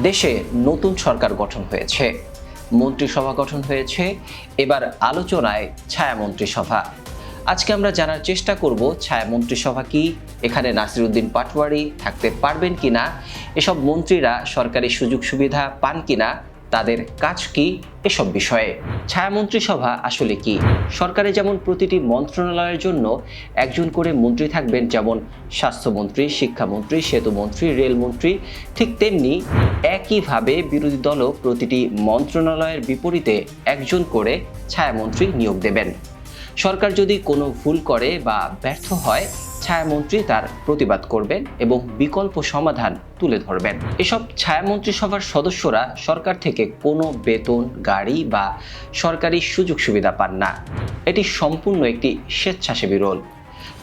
দেশে নতুন সরকার গঠন হয়েছে, মন্ত্রিসভা গঠন হয়েছে, এবার আলোচনায় ছায়া মন্ত্রিসভা। আজকে আমরা জানার চেষ্টা করব ছায়া মন্ত্রিসভা কি, এখানে নাসিরউদ্দিন পাটোয়ারী থাকতে পারবেন কিনা, এসব মন্ত্রীরা সরকারি সুযোগ সুবিধা পান কিনা, তাদের কাজ কি, এসব বিষয়ে। ছায়া মন্ত্রিসভা আসলে কি? সরকারে যেমন প্রতিটি মন্ত্রণালয়ের জন্য একজন করে মন্ত্রী থাকবেন, যেমন স্বাস্থ্যমন্ত্রী, শিক্ষামন্ত্রী, সেতুমন্ত্রী, রেলমন্ত্রী, ঠিক তেমনি একইভাবে বিরোধী দলও প্রতিটি মন্ত্রণালয়ের বিপরীতে একজন করে ছায়ামন্ত্রী নিয়োগ দেবেন। সরকার যদি কোনো ভুল করে বা ব্যর্থ হয়, ছায়ামন্ত্রী তার প্রতিবাদ করবেন এবং বিকল্প সমাধান তুলে ধরবেন। এসব ছায়ামন্ত্রিসভার সদস্যরা সরকার থেকে কোনো বেতন, গাড়ি বা সরকারি সুযোগ সুবিধা পান না। এটি সম্পূর্ণ একটি স্বেচ্ছাসেবী রোল।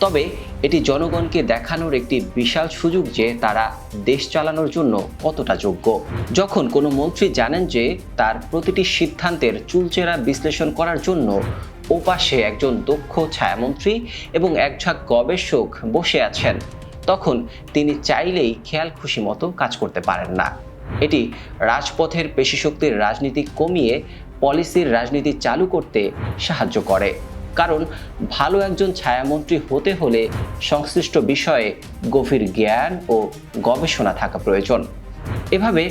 তবে এটি জনগণকে দেখানোর একটি বিশাল সুযোগ যে তারা দেশ চালানোর জন্য কতটা যোগ্য। যখন কোনো মন্ত্রী জানেন যে তার প্রতিটি সিদ্ধান্তের চুলচেরা বিশ্লেষণ করার জন্য ওপাশে একজন দক্ষ ছায়ামন্ত্রী এবং একঝাঁক গবেষক বসে আছেন, তখন তিনি চাইলেই খেয়াল খুশি মতো কাজ করতে পারেন না। এটি রাজপথের পেশিশক্তির রাজনীতি কমিয়ে পলিসির রাজনীতি চালু করতে সাহায্য করে। কারণ ভালো একজন ছায়ামন্ত্রী হতে হলে সংশ্লিষ্ট বিষয়ে গভীর জ্ঞান ও গবেষণা থাকা প্রয়োজন। এভাবে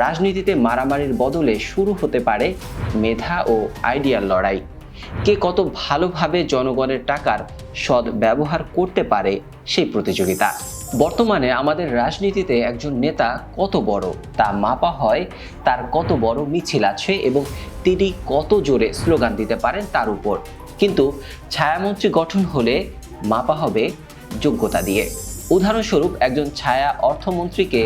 রাজনীতিতে মারামারির বদলে শুরু হতে পারে মেধা ও আইডিয়ার লড়াই। কে কত ভালোভাবে জনগণের টাকার সৎ ব্যবহার করতে পারে সেই প্রতিযোগিতা। বর্তমানে আমাদের রাজনীতিতে একজন নেতা কত বড় তা মাপা হয় তার কত বড় মিছিল আছে এবং তিনি কত জোরে স্লোগান দিতে পারেন তার উপর। কিন্তু ছায়ামন্ত্রী গঠন হলে মাপা হবে যোগ্যতা দিয়ে। উদাহরণস্বরূপ, একজন ছায়া অর্থমন্ত্রীকে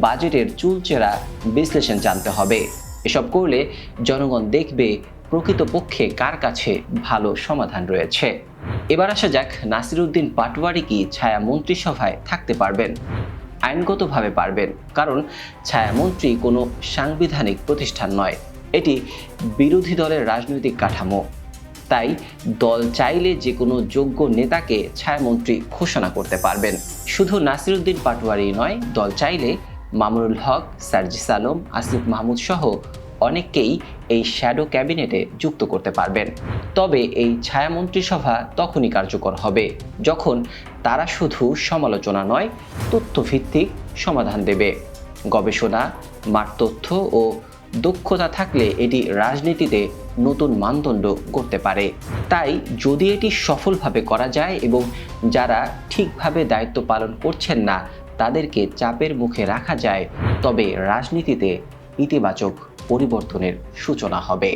বাজেটের চুলচেরা বিশ্লেষণ জানতে হবে। এসব করলে জনগণ দেখবে প্রকৃতপক্ষে কার কাছে ভালো সমাধান রয়েছে। এবার আসা যাক, নাসিরউদ্দিন পাটোয়ারী কি ছায়া মন্ত্রিসভায় থাকতে পারবেন? আইনগতভাবে পারবেন, কারণ ছায়ামন্ত্রী কোনো সাংবিধানিক প্রতিষ্ঠান নয়, এটি বিরোধী দলের রাজনৈতিক কাঠামো। তাই দল চাইলে যে কোনো যোগ্য নেতাকে ছায়ামন্ত্রী ঘোষণা করতে পারবেন। শুধু নাসিরউদ্দিন পাটোয়ারী নয়, দল চাইলে মামুনুল হক, সার্জিস আলম, আসিফ মাহমুদ সহ অনেককেই এই শ্যাডো ক্যাবিনেটে যুক্ত করতে পারবেন। তবে এই ছায়া মন্ত্রিসভা তখনই কার্যকর হবে যখন তারা শুধু সমালোচনা নয়, তথ্যভিত্তিক সমাধান দেবে। গবেষণা, মাঠ তথ্য ও দক্ষতা থাকলে এটি রাজনীতিতে নতুন মানদণ্ড করতে পারে। তাই যদি এটি সফলভাবে করা যায় এবং যারা ঠিকভাবে দায়িত্ব পালন করছেন না তাদেরকে চাপের মুখে রাখা যায়, তবে রাজনীতিতে ইতিবাচক পরিবর্তনের সূচনা হবে।